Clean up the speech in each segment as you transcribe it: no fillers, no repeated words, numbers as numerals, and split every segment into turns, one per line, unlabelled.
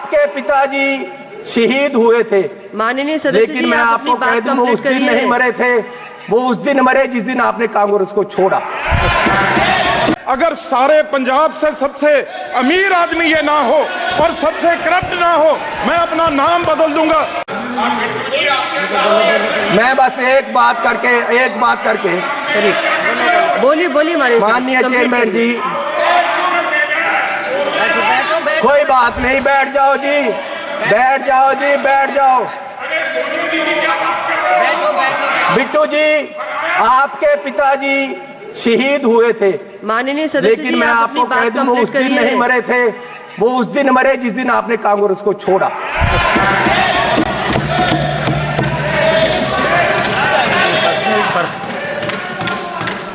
आपके पिताजी शहीद हुए थे,
माननीय सदस्य
लेकिन
जी,
मैं
आप अपनी
आपको कह
बात
दूं वो उस
कंप्लीट
दिन नहीं
करिए।
मरे थे, वो उस दिन मरे जिस दिन आपने कांग्रेस को छोड़ा।
अगर सारे पंजाब से सबसे अमीर आदमी ये ना हो और सबसे करप्ट ना हो, मैं अपना नाम बदल दूंगा।
मैं बस एक बात करके
बोलिए बोलिए
माननीय चेयरमैन जी, कोई बात नहीं, बैठ जाओ जी, बैठ जाओ जी, बैठ जाओ। बिट्टू जी, आपके पिताजी शहीद हुए थे,
माननीय सदस्य
लेकिन
जी,
मैं
आप अपनी
आपको कह
बात
दूं वो उस
कंप्लीट
दिन नहीं
करिए।
मरे थे, वो उस दिन मरे जिस दिन आपने कांग्रेस को छोड़ा।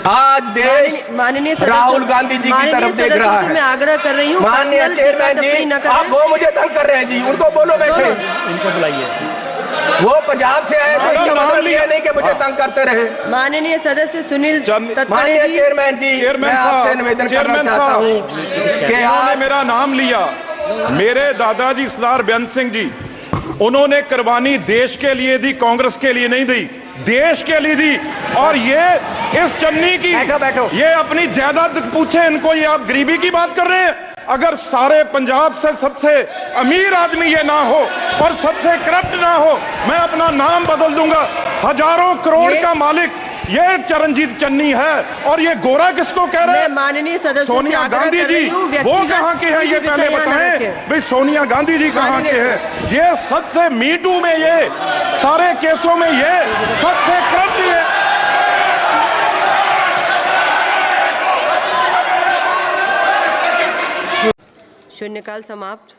आज देश
माननीय सदस्य-
राहुल गांधी जी की
माननीय
तरफ देख
सदस्य
रहा
से
है।
मैं आग्रह कर रही हूँ,
माननीय
पर्सनल
चेयरमैन
टिप्पणी
जी,
न करें।
आप वो मुझे तंग कर रहे हैं जी, उनको बोलो बैठे,
इनको बुलाइए।
वो पंजाब से आए थे, इसका मतलब ये नहीं कि मुझे तंग करते रहे।
माननीय सदस्य सुनील तत्पड़े
माननीय
जी,
चेयरमैन जी, मैं आपसे निवेदन करना चाहता हूँ कि
उन्होंने
आप
मेरा नाम लिया। मेरे दादाजी सरदार बेअंत सिंह जी, उन्होंने कुर्बानी देश के लिए दी, कांग्रेस के लिए नहीं दी, देश के लिए दी। और ये इस चन्नी की ये अपनी जायदाद पूछे इनको, ये आप गरीबी की बात कर रहे हैं। अगर सारे पंजाब से सबसे अमीर आदमी ये ना हो और सबसे करप्ट ना हो, मैं अपना नाम बदल दूंगा। हजारों करोड़ का मालिक ये चरणजीत चन्नी है, और ये गोरा किसको कह रहे
मैं
हैं?
माननीय सदस्य से
सोनिया
आग्रह
गांधी
कर
जी,
रही हूँ,
वो
व्यक्तिगत
कहाँ के हैं
कोई
ये
भी
पहले
विषय न
बताएं।
रखें।
भाई सोनिया गांधी जी कहाँ के हैं? ये सबसे मीटू में, ये सारे केसों में ये सबसे करप्ट है।
शून्यकाल समाप्त।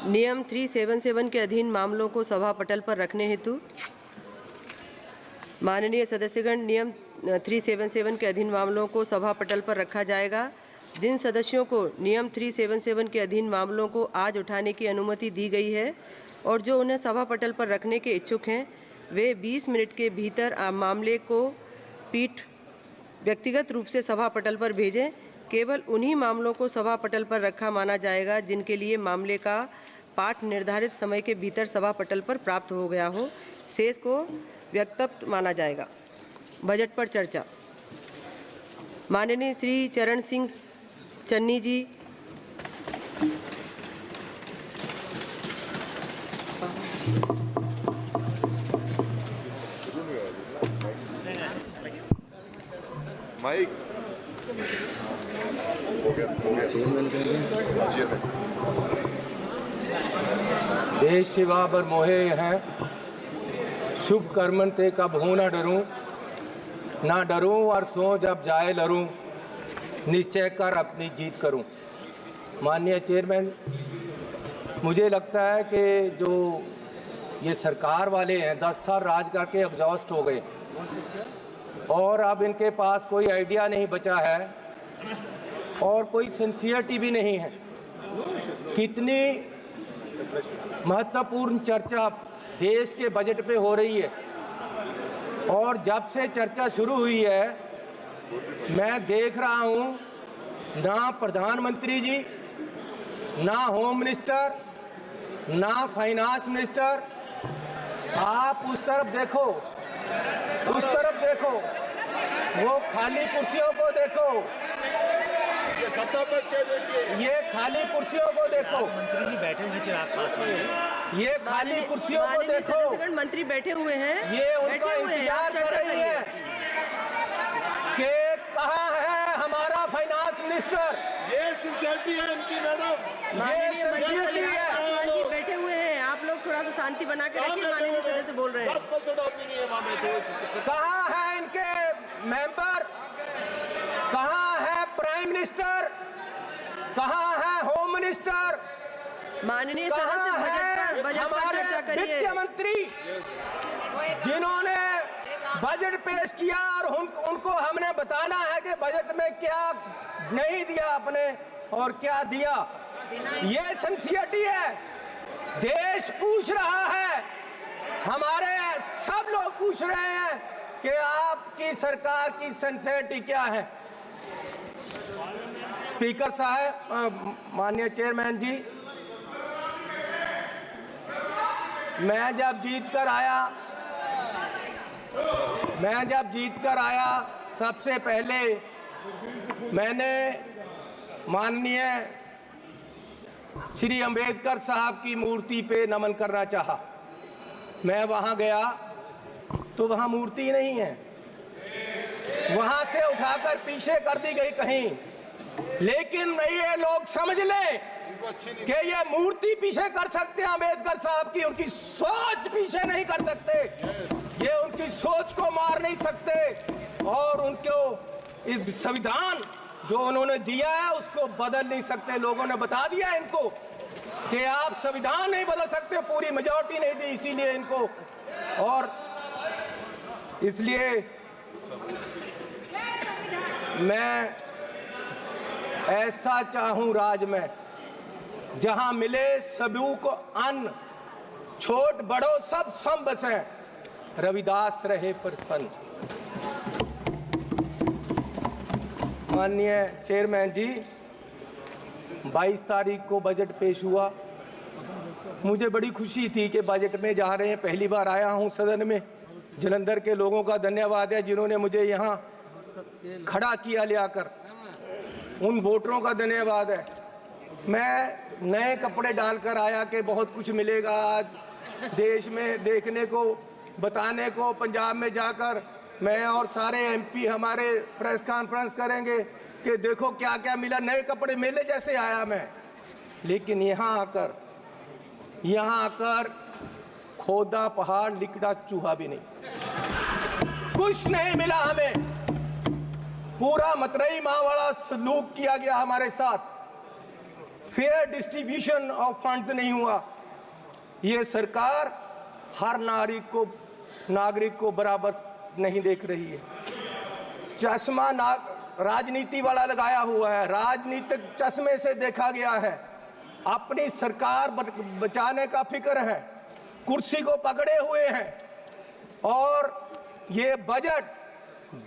नियम 377 के अधीन मामलों को सभा पटल पर रखने हेतु माननीय सदस्यगण, नियम 377 के अधीन मामलों को सभा पटल पर रखा जाएगा। जिन सदस्यों को नियम 377 के अधीन मामलों को आज उठाने की अनुमति दी गई है और जो उन्हें सभा पटल पर रखने के इच्छुक हैं, वे 20 मिनट के भीतर मामले को पीठ व्यक्तिगत रूप से सभा पटल पर भेजें। केवल उन्हीं मामलों को सभा पटल पर रखा माना जाएगा जिनके लिए मामले का पाठ निर्धारित समय के भीतर सभा पटल पर प्राप्त हो गया हो। शेष को व्यक्तत्व माना जाएगा। बजट पर चर्चा। माननीय श्री चरण सिंह चन्नी जी,
माइक
देश सेवा बर मोहे हैं, शुभ कर्मन ते कब हूँ ना डरूं और सो जब जाए लरूं, निश्चय कर अपनी जीत करूं। माननीय चेयरमैन, मुझे लगता है कि जो ये सरकार वाले हैं 10 साल राज करके एग्जॉस्ट हो गए और अब इनके पास कोई आइडिया नहीं बचा है और कोई सिंसियरिटी भी नहीं है। कितनी महत्वपूर्ण चर्चा देश के बजट पे हो रही है और जब से चर्चा शुरू हुई है मैं देख रहा हूं ना प्रधानमंत्री जी, ना होम मिनिस्टर, ना फाइनेंस मिनिस्टर। आप उस तरफ देखो, उस तरफ देखो, वो खाली कुर्सियों को देखो, ये खाली कुर्सियों को देखो।
मंत्री जी बैठे हुए चिराग पासवान,
ये खाली कुर्सियों को देखो,
सदस्यगण मंत्री बैठे हुए हैं,
ये उनका इंतजार कर रही है कि कहाँ है हमारा फाइनेंस मिनिस्टर।
ये सिंसियरिटी है इनकी मैडम।
माननीय मंत्री
सिंसियरिटी
चिराग
है।
पासवान जी बैठे हुए हैं। आप लोग थोड़ा सा शांति बना के रखिए। माननीय सदस्य बोल रहे हैं।
10% आदमी नहीं है वहाँ बैठे।
कहाँ है इनके मेंबर, कहाँ है प्राइम मिनिस्टर, कहाँ है होम मिनिस्टर,
माननीय
कहाँ
सदस्य
है
बजट पर
हमारे
चर्चा करिए।
वित्त मंत्री जिन्होंने बजट पेश किया और उनको हमने बताना है कि बजट में क्या नहीं दिया आपने और क्या दिया। ये सिंसियरिटी है। देश पूछ रहा है, हमारे सब लोग पूछ रहे हैं कि आपकी सरकार की सिंसियरिटी क्या है। स्पीकर साहब, माननीय चेयरमैन जी, मैं जब जीत कर आया सबसे पहले मैंने माननीय श्री अंबेडकर साहब की मूर्ति पे नमन करना चाहा। मैं वहां गया तो वहां मूर्ति नहीं है, वहां से उठाकर पीछे कर दी गई कहीं। लेकिन ये लोग समझ लें कि ये मूर्ति पीछे कर सकते हैं अंबेडकर साहब की, उनकी सोच पीछे नहीं कर सकते, ये उनकी सोच को मार नहीं सकते और उनको इस संविधान जो उन्होंने दिया है उसको बदल नहीं सकते। लोगों ने बता दिया इनको कि आप संविधान नहीं बदल सकते, पूरी मेजॉरिटी नहीं दी इसीलिए इनको। और इसलिए मैं ऐसा चाहूं राज में जहां मिले सभी को अन्न, छोट बड़ो सब सम बसे, रविदास रहे प्रसन्न। माननीय चेयरमैन जी, 22 तारीख को बजट पेश हुआ। मुझे बड़ी खुशी थी कि बजट में जा रहे हैं, पहली बार आया हूं सदन में। जलंधर के लोगों का धन्यवाद है जिन्होंने मुझे यहां खड़ा किया ले आकर, उन वोटरों का धन्यवाद है। मैं नए कपड़े डालकर आया कि बहुत कुछ मिलेगा आज देश में देखने को, बताने को। पंजाब में जाकर मैं और सारे एमपी हमारे प्रेस कॉन्फ्रेंस करेंगे कि देखो क्या क्या मिला, नए कपड़े मेले जैसे आया मैं। लेकिन यहाँ आकर खोदा पहाड़, लिकड़ा चूहा भी नहीं, कुछ नहीं मिला हमें। पूरा मतरई माँ वाला सलूक किया गया हमारे साथ, फेयर डिस्ट्रीब्यूशन ऑफ फंड्स नहीं हुआ। ये सरकार हर नागरिक को बराबर नहीं देख रही है। चश्मा राजनीति वाला लगाया हुआ है, राजनीतिक चश्मे से देखा गया है। अपनी सरकार बचाने का फिक्र है, कुर्सी को पकड़े हुए हैं। और ये बजट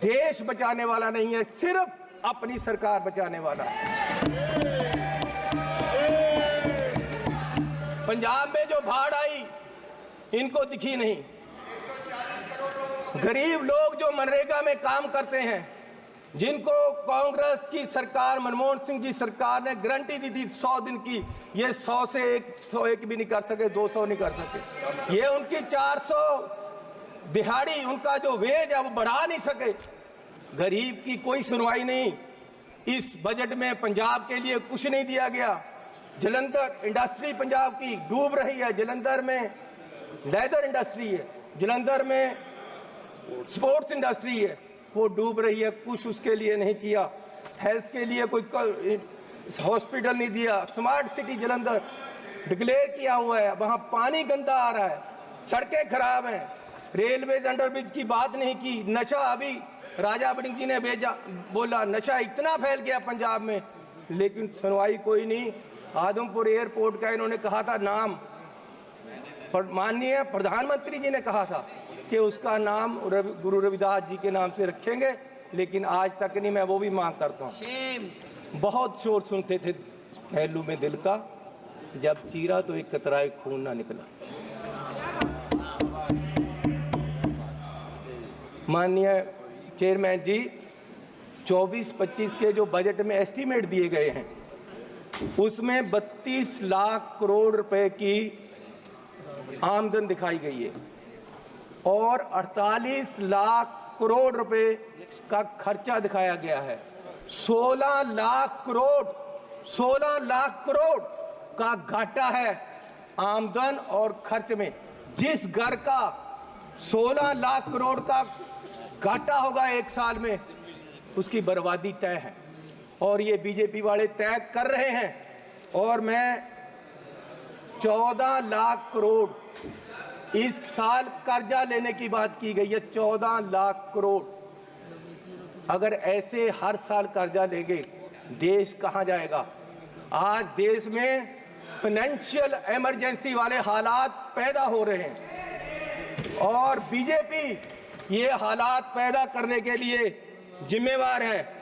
देश बचाने वाला नहीं है, सिर्फ अपनी सरकार बचाने वाला है। पंजाब में जो बाढ़ आई इनको दिखी नहीं। गरीब लोग जो मनरेगा में काम करते हैं, जिनको कांग्रेस की सरकार, मनमोहन सिंह जी सरकार ने गारंटी दी थी 100 दिन की, ये 100 से 101 भी नहीं कर सके, 200 नहीं कर सके। ये उनकी 400 दिहाड़ी, उनका जो वेज है वो बढ़ा नहीं सके। गरीब की कोई सुनवाई नहीं। इस बजट में पंजाब के लिए कुछ नहीं दिया गया। जलंधर इंडस्ट्री पंजाब की डूब रही है। जलंधर में लेदर इंडस्ट्री है, जलंधर में स्पोर्ट्स इंडस्ट्री है, वो डूब रही है। कुछ उसके लिए नहीं किया। हेल्थ के लिए कोई हॉस्पिटल नहीं दिया। स्मार्ट सिटी जलंधर डिक्लेयर किया हुआ है, वहाँ पानी गंदा आ रहा है, सड़कें खराब हैं। रेलवेज अंडरब्रिज की बात नहीं की। नशा, अभी राजा बड़िंग जी ने बोला नशा इतना फैल गया पंजाब में, लेकिन सुनवाई कोई नहीं। आदमपुर एयरपोर्ट का इन्होंने कहा था नाम, माननीय प्रधानमंत्री जी ने कहा था कि उसका नाम गुरु रविदास जी के नाम से रखेंगे, लेकिन आज तक नहीं। मैं वो भी मांग करता हूँ। बहुत शोर सुनते थे पहलू में दिल का, जब चीरा तो एक कतराए खून ना निकला। माननीय चेयरमैन जी, 24-25 के जो बजट में एस्टीमेट दिए गए हैं उसमें 32 लाख करोड़ रुपए की आमदन दिखाई गई है और 48 लाख करोड़ रुपए का खर्चा दिखाया गया है। 16 लाख करोड़ का घाटा है आमदन और खर्च में। जिस घर का 16 लाख करोड़ का घाटा होगा एक साल में, उसकी बर्बादी तय है और ये बीजेपी वाले तय कर रहे हैं। और मैं 14 लाख करोड़ इस साल कर्जा लेने की बात की गई है, 14 लाख करोड़। अगर ऐसे हर साल कर्जा लेंगे देश कहां जाएगा? आज देश में फाइनेंशियल इमरजेंसी वाले हालात पैदा हो रहे हैं और बीजेपी ये हालात पैदा करने के लिए जिम्मेवार है।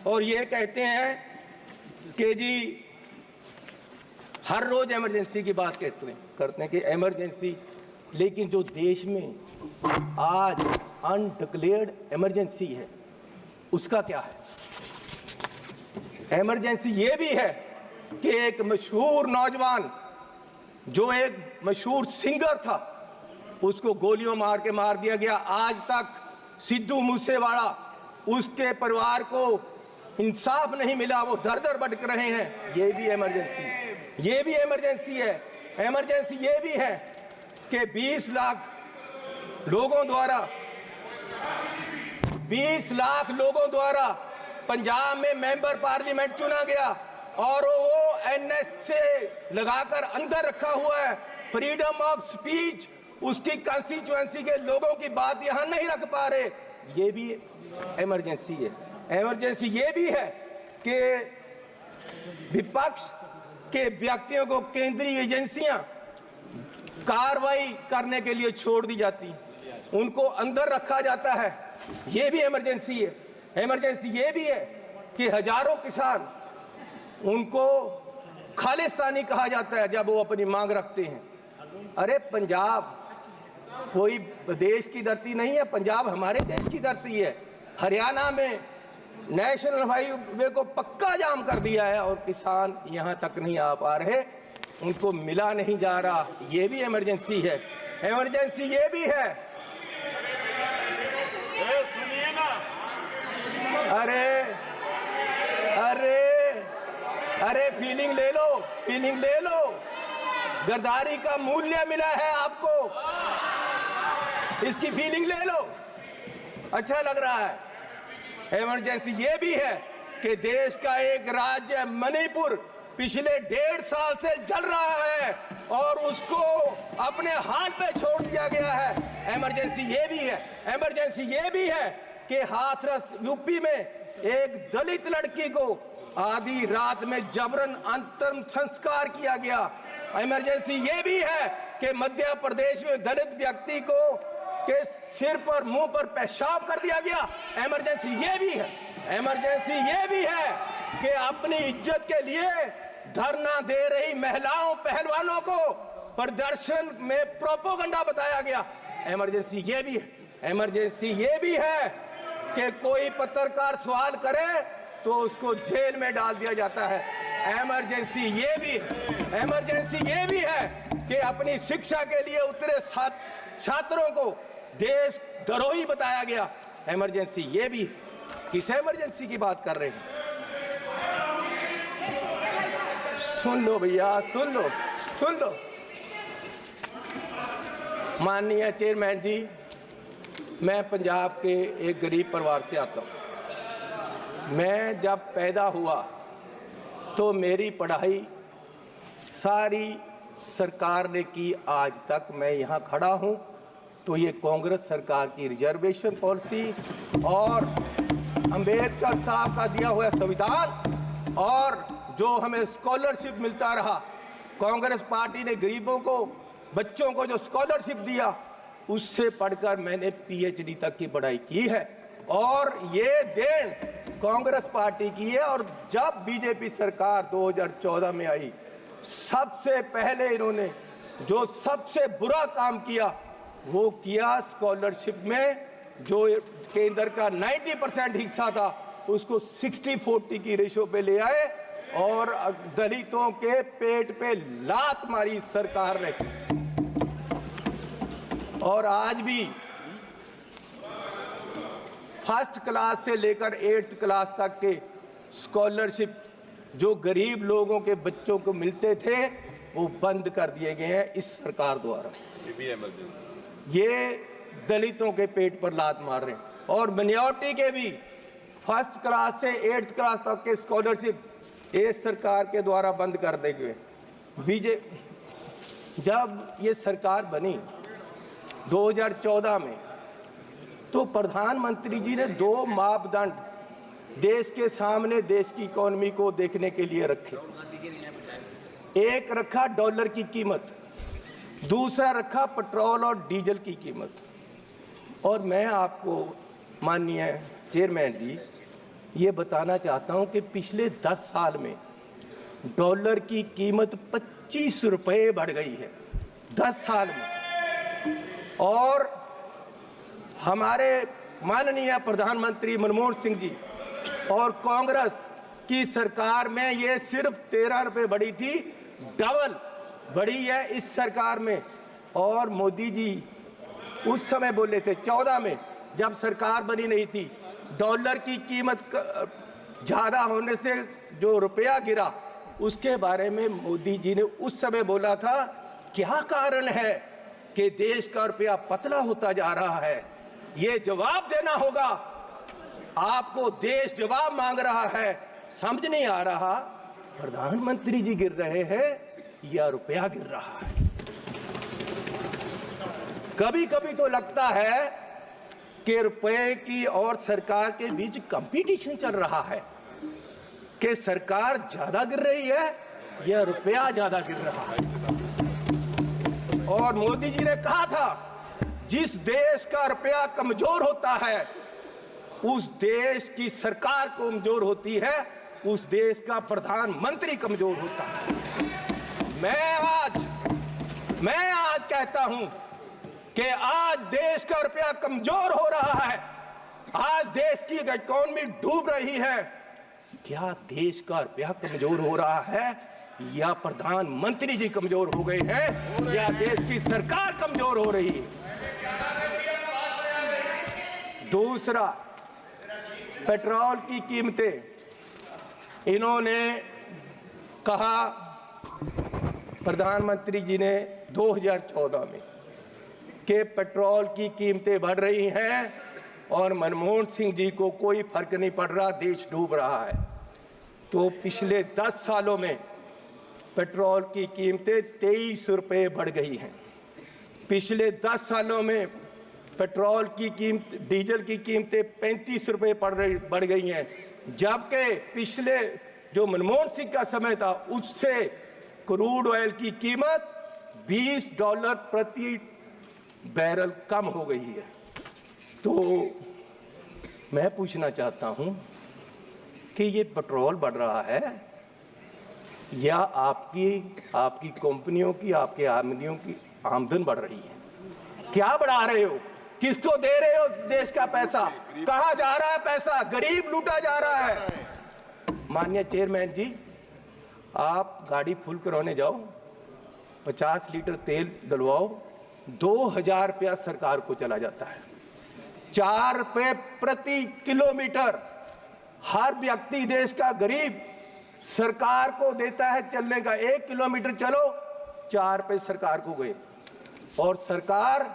और ये कहते हैं कि जी हर रोज इमरजेंसी की बात करते हैं कि इमरजेंसी लेकिन जो देश में आज अनडिक्लेयर्ड इमरजेंसी है, उसका क्या है? इमरजेंसी ये भी है कि एक मशहूर नौजवान जो एक मशहूर सिंगर था, उसको गोलियों मार के मार दिया गया। आज तक सिद्धू मूसेवाला, उसके परिवार को इंसाफ नहीं मिला, वो दर दर भटक रहे हैं। ये भी इमरजेंसी है। इमरजेंसी ये भी है कि 20 लाख लोगों द्वारा पंजाब में मेंबर पार्लियामेंट चुना गया और वो एनएस से लगाकर अंदर रखा हुआ है। फ्रीडम ऑफ स्पीच, उसकी कंस्टिट्यूएंसी के लोगों की बात यहां नहीं रख पा रहे। ये भी इमरजेंसी है। इमरजेंसी ये भी है कि विपक्ष के व्यक्तियों को केंद्रीय एजेंसियां कार्रवाई करने के लिए छोड़ दी जाती, उनको अंदर रखा जाता है। ये भी इमरजेंसी है। इमरजेंसी ये भी है कि हजारों किसान, उनको खालिस्तानी कहा जाता है जब वो अपनी मांग रखते हैं। अरे पंजाब कोई देश की धरती नहीं है, पंजाब हमारे देश की धरती है। हरियाणा में नेशनल हाईवे को पक्का जाम कर दिया है और किसान यहाँ तक नहीं आ पा रहे, उनको मिला नहीं जा रहा। ये भी इमरजेंसी है। इमरजेंसी ये भी है, अरे फीलिंग ले लो। गद्दारी का मूल्य मिला है आपको, इसकी फीलिंग ले लो, अच्छा लग रहा है। इमरजेंसी ये भी है कि देश का एक राज्य मणिपुर पिछले 1.5 साल से जल रहा है और उसको अपने हाल पे छोड़ दिया गया है। इमरजेंसी ये भी है। इमरजेंसी ये भी है कि हाथरस यूपी में एक दलित लड़की को आधी रात में जबरन अंतिम संस्कार किया गया। इमरजेंसी ये भी है कि मध्य प्रदेश में दलित व्यक्ति को के सिर पर, मुंह पर पेशाब कर दिया गया। इमरजेंसी ये भी है। इमरजेंसी ये भी है कि अपनी इज्जत के लिए धरना दे रही महिलाओं, पहलवानों को प्रदर्शन में प्रोपोगंडा बताया गया। इमरजेंसी ये भी है। इमरजेंसी ये भी है कि कोई पत्रकार सवाल करे तो उसको जेल में डाल दिया जाता है। इमरजेंसी ये भी है। इमरजेंसी ये भी है कि अपनी शिक्षा के लिए उतरे छात्रों को देश द्रोही बताया गया। इमरजेंसी ये भी। किस इमरजेंसी की बात कर रहे हैं? सुन लो भैया, सुन लो। माननीय चेयरमैन जी, मैं पंजाब के एक गरीब परिवार से आता हूँ। मैं जब पैदा हुआ तो मेरी पढ़ाई सारी सरकार ने की। आज तक मैं यहाँ खड़ा हूँ तो ये कांग्रेस सरकार की रिजर्वेशन पॉलिसी और अंबेडकर साहब का दिया हुआ संविधान और जो हमें स्कॉलरशिप मिलता रहा, कांग्रेस पार्टी ने गरीबों को, बच्चों को जो स्कॉलरशिप दिया, उससे पढ़कर मैंने पीएचडी तक की पढ़ाई की है और ये देन कांग्रेस पार्टी की है। और जब बीजेपी सरकार 2014 में आई, सबसे पहले इन्होंने जो सबसे बुरा काम किया वो किया, स्कॉलरशिप में जो केंद्र का 90% हिस्सा था उसको 60-40 की रेशो पे ले आए और दलितों के पेट पे लात मारी सरकार ने। और आज भी फर्स्ट क्लास से लेकर 8th क्लास तक के स्कॉलरशिप जो गरीब लोगों के बच्चों को मिलते थे वो बंद कर दिए गए हैं इस सरकार द्वारा।
ये भी इमरजेंसी।
ये दलितों के पेट पर लात मार रहे हैं। और मिनॉरिटी के भी फर्स्ट क्लास से 8th क्लास तक के स्कॉलरशिप इस सरकार के द्वारा बंद कर दिए गए। जब ये सरकार बनी 2014 में तो प्रधानमंत्री जी ने 2 मापदंड देश के सामने देश की इकोनॉमी को देखने के लिए रखे। एक रखा डॉलर की कीमत, दूसरा रखा पेट्रोल और डीजल की कीमत। और मैं आपको माननीय चेयरमैन जी ये बताना चाहता हूं कि पिछले 10 साल में डॉलर की कीमत 25 रुपये बढ़ गई है। 10 साल में और हमारे माननीय प्रधानमंत्री मनमोहन सिंह जी और कांग्रेस की सरकार में ये सिर्फ 13 रुपये बढ़ी थी, डबल बढ़ी है इस सरकार में। और मोदी जी उस समय बोले थे 14 में, जब सरकार बनी नहीं थी, डॉलर की कीमत ज़्यादा होने से जो रुपया गिरा, उसके बारे में मोदी जी ने उस समय बोला था क्या कारण है कि देश का रुपया पतला होता जा रहा है। ये जवाब देना होगा आपको, देश जवाब मांग रहा है, समझ नहीं आ रहा प्रधानमंत्री जी गिर रहे हैं या रुपया गिर रहा है। कभी कभी तो लगता है कि रुपए की और सरकार के बीच कंपटीशन चल रहा है कि सरकार ज्यादा गिर रही है या रुपया ज्यादा गिर रहा है। और मोदी जी ने कहा था जिस देश का रुपया कमजोर होता है उस देश की सरकार कमजोर होती है, उस देश का प्रधानमंत्री कमजोर होता है। मैं आज कहता हूं कि आज देश का रुपया कमजोर हो रहा है, आज देश की इकोनॉमी डूब रही है। क्या देश का रुपया कमजोर हो रहा है या प्रधानमंत्री जी कमजोर हो गए हैं या देश की सरकार कमजोर हो रही है? दूसरा, पेट्रोल की कीमतें, इन्होंने कहा प्रधानमंत्री जी ने 2014 में कि पेट्रोल की कीमतें बढ़ रही हैं और मनमोहन सिंह जी को कोई फर्क नहीं पड़ रहा, देश डूब रहा है। तो पिछले 10 सालों में पेट्रोल की कीमतें 23 रुपये बढ़ गई हैं। पिछले 10 सालों में पेट्रोल की कीमत, डीजल की कीमतें 35 रुपये बढ़ गई हैं, जबकि पिछले जो मनमोहन सिंह का समय था उससे क्रूड ऑयल की कीमत $20 प्रति बैरल कम हो गई है। तो मैं पूछना चाहता हूं कि ये पेट्रोल बढ़ रहा है या आपकी कंपनियों की, आपके आमदनियों की आमदन बढ़ रही है? क्या बढ़ा रहे हो? किसको दे रहे हो देश का पैसा? कहां जा रहा है पैसा? गरीब लूटा जा रहा है। माननीय चेयरमैन जी, आप गाड़ी फुल कराने जाओ, 50 लीटर तेल डलवाओ, 2000 रुपया सरकार को चला जाता है। 4 रुपये प्रति किलोमीटर हर व्यक्ति देश का गरीब सरकार को देता है चलने का। 1 किलोमीटर चलो 4 रुपये सरकार को गए, और सरकार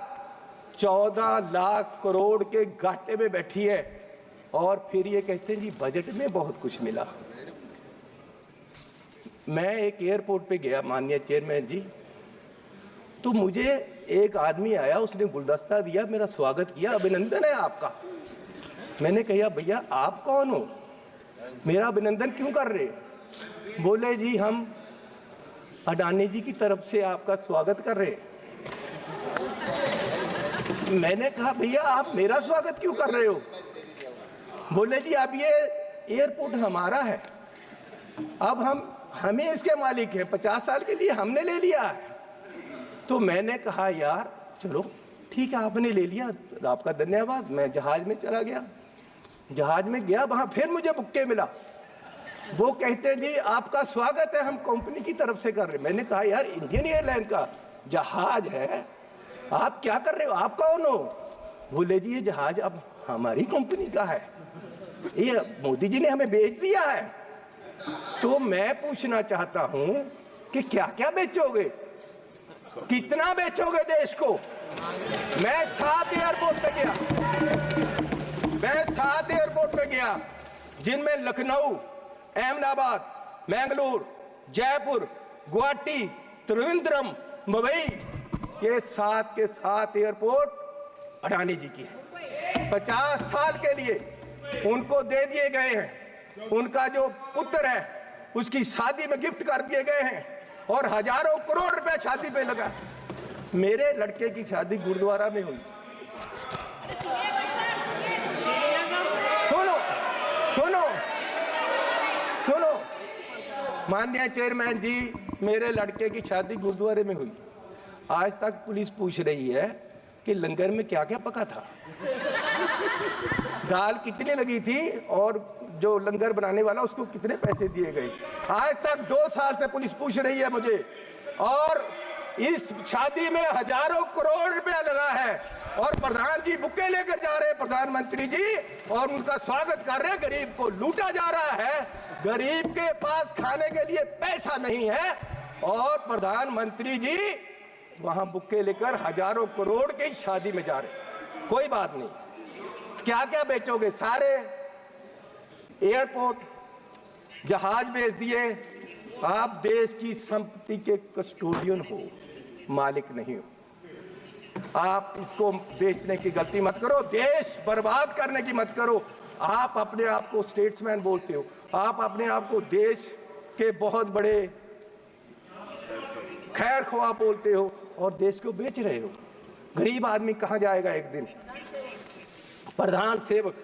14 लाख करोड़ के घाटे में बैठी है। और फिर ये कहते हैं जी बजट में बहुत कुछ मिला। मैं एक एयरपोर्ट पे गया माननीय चेयरमैन जी, तो मुझे एक आदमी आया, उसने गुलदस्ता दिया, मेरा स्वागत किया, अभिनंदन है आपका। मैंने कहा भैया आप कौन हो, मेरा अभिनंदन क्यों कर रहे? बोले जी हम अडानी जी की तरफ से आपका स्वागत कर रहे। मैंने कहा भैया आप मेरा स्वागत क्यों कर रहे हो? बोले जी अब ये एयरपोर्ट हमारा है, अब हमें इसके मालिक है, 50 साल के लिए हमने ले लिया है। तो मैंने कहा यार चलो ठीक है, आपने ले लिया, आपका धन्यवाद। मैं जहाज में चला गया, जहाज में गया, वहां फिर मुझे बुक्के मिला। वो कहते जी आपका स्वागत है, हम कंपनी की तरफ से कर रहे। मैंने कहा यार इंडियन एयरलाइन का जहाज है, आप क्या कर रहे हो, आप कौन हो? बोले जी ये जहाज अब हमारी कंपनी का है, ये मोदी जी ने हमें बेच दिया है। तो मैं पूछना चाहता हूं कि क्या क्या बेचोगे, कितना बेचोगे देश को? मैं 7 एयरपोर्ट पे गया, जिनमें लखनऊ, अहमदाबाद, मैंगलोर, जयपुर, गुवाहाटी, त्रिवेंद्रम, मुंबई, ये 7 के 7 एयरपोर्ट अडानी जी की है। 50 साल के लिए उनको दे दिए गए हैं। उनका जो पुत्र है उसकी शादी में गिफ्ट कर दिए गए हैं, और हजारों करोड़ रुपए शादी पे लगा। मेरे लड़के की शादी गुरुद्वारा में हुई। सुनो सुनो सुनो माननीय चेयरमैन जी, मेरे लड़के की शादी गुरुद्वारे में हुई। आज तक पुलिस पूछ रही है कि लंगर में क्या क्या पका था, दाल कितनी लगी थी और जो लंगर बनाने वाला उसको कितने पैसे दिए गए। आज तक 2 साल से पुलिस पूछ रही है मुझे, और इस शादी में हजारों करोड़ रुपया लगा है और प्रधान जी बुक्के लेकर जा रहे हैं, प्रधानमंत्री जी, और उनका स्वागत कर रहे हैं। गरीब को लूटा जा रहा है, गरीब के पास खाने के लिए पैसा नहीं है और प्रधानमंत्री जी वहां बुक्के लेकर हजारों करोड़ की शादी में जा रहे। कोई बात नहीं, क्या क्या बेचोगे? सारे एयरपोर्ट, जहाज बेच दिए। आप देश की संपत्ति के कस्टोडियन हो, मालिक नहीं हो। आप इसको बेचने की गलती मत करो, देश बर्बाद करने की मत करो। आप अपने आप को स्टेट्समैन बोलते हो, आप अपने आप को देश के बहुत बड़े खैर ख्वाह बोलते हो और देश को बेच रहे हो। गरीब आदमी कहां जाएगा एक दिन? प्रधान सेवक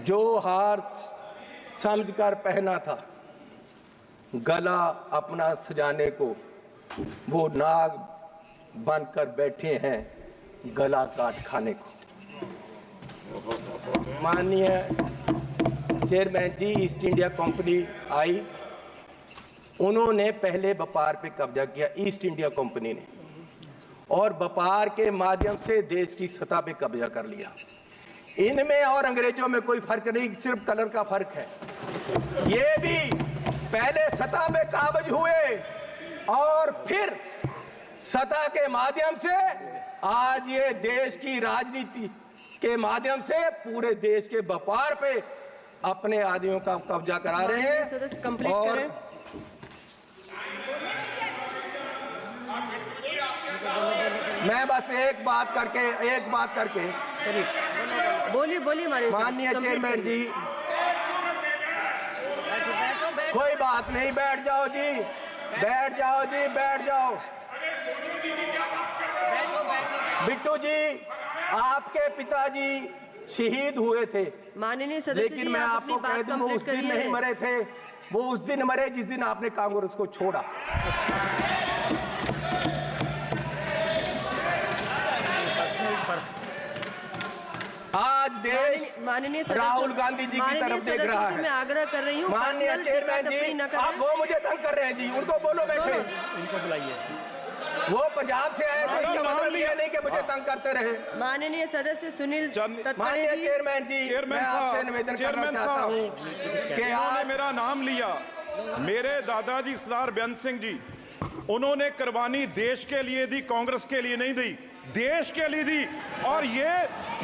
जो हार समझकर पहना था, गला अपना सजाने को, वो नाग बनकर बैठे हैं गला काट खाने को। माननीय चेयरमैन जी, ईस्ट इंडिया कंपनी आई, उन्होंने पहले व्यापार पे कब्जा किया, ईस्ट इंडिया कंपनी ने, और व्यापार के माध्यम से देश की सतह पे कब्जा कर लिया। इनमें और अंग्रेजों में कोई फर्क नहीं, सिर्फ कलर का फर्क है। ये भी पहले सतह पे काबज हुए और फिर सतह के माध्यम से आज ये देश की राजनीति के माध्यम से पूरे देश के व्यापार पे अपने आदमियों का कब्जा करा रहे हैं।
सदस्य कंप्लीट
और
करें।
मैं बस एक बात करके
बोलिए बोलिए
माननीय चेयरमैन जी, कोई बात नहीं, बैठ जाओ जी, बैठ जाओ जी, बैठ जाओ। बिट्टू जी, आपके पिताजी शहीद हुए थे,
माननीय सदस्य
लेकिन
जी,
मैं
आप
आपको
अपनी
कह
बात
दूं वो उस
कंप्लीट
दिन
करिए।
नहीं मरे थे, वो उस दिन मरे जिस दिन आपने कांग्रेस को छोड़ा। आज देश
माननीय सदस्य-
राहुल गांधी जी की
माननीय
तरफ देख
सदस्य
रहा
से मैं
है।
आग्रह कर रही हूँ,
माननीय
पर्सनल
चेयरमैन
टिप्पणी
जी,
न करें।
आप वो मुझे तंग कर रहे हैं जी, उनको बोलो बैठे।
इनको बुलाइए।
वो पंजाब से आए थे, इसका मतलब ये नहीं कि मुझे तंग करते रहे।
माननीय सदस्य सुनील तत्पड़े
माननीय
जी,
चेयरमैन जी, मैं आपसे निवेदन करना चाहता हूँ कि
इन्होंने
आप
मेरा नाम लिया। मेरे दादाजी सरदार बेअंत सिंह जी, उन्होंने कुर्बानी देश के लिए दी, कांग्रेस के लिए नहीं दी, देश के लिए दी। और ये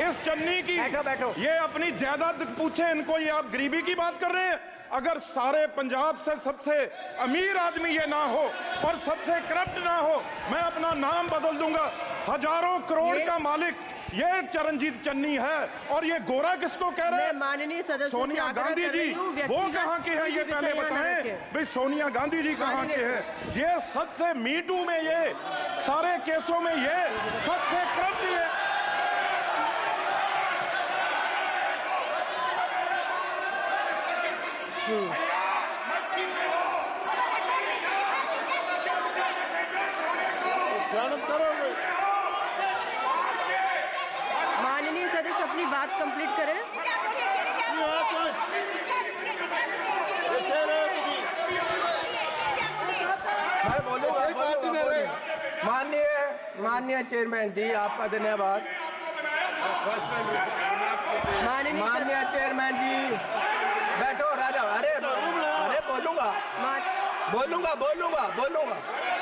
इस चन्नी की
बैठो।
ये अपनी जायदाद पूछे इनको, ये आप गरीबी की बात कर रहे हैं? अगर सारे पंजाब से सबसे अमीर आदमी ये ना हो और सबसे करप्ट ना हो, मैं अपना नाम बदल दूंगा। हजारों करोड़ का मालिक ये चरणजीत चन्नी है। और ये गोरा किसको कह रहे
मैं
हैं?
माननीय सदस्य से
सोनिया
आग्रह
गांधी
कर
जी,
रही हूँ,
वो
व्यक्तिगत
कहाँ के हैं ये
कोई
पहले
विषय यहाँ न
बताएं।
रखें।
भाई सोनिया गांधी जी कहाँ के हैं? ये सबसे मीटू में, ये सारे केसों में ये सबसे करप्ट है।
माननीय सदस्य अपनी बात कंप्लीट करें।
मैं बोलूंगा। माननीय चेयरमैन जी, आपका धन्यवाद। माननीय चेयरमैन जी, बैठो राजा। अरे बोलूंगा।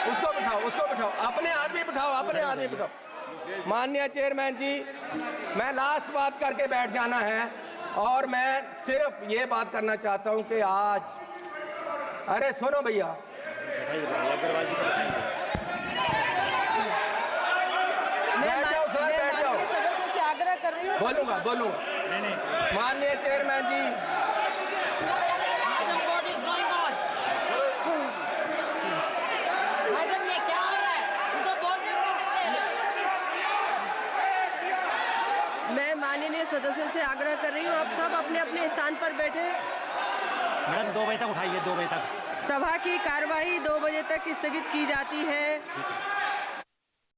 उसको बिठाओ, अपने आदमी बिठाओ। माननीय चेयरमैन जी, मैं लास्ट बात करके बैठ जाना है और मैं सिर्फ ये बात करना चाहता हूं कि आज, अरे सुनो भैया,
मैं
बैठ जाओ सर, बैठ जाओ।
माननीय सदस्य से आग्रह कर रही हूँ।
बोलूंगा। माननीय chairman ji,
Madam, what is going on? Madam, ये क्या हो रहा है? उनको बोलने को
मैं माननीय सदस्य से आग्रह कर रही हूँ, आप सब अपने अपने स्थान पर बैठे।
मैडम 2 बजे तक उठाइए, 2 बजे तक।
सभा की कार्यवाही 2 बजे तक स्थगित की जाती है।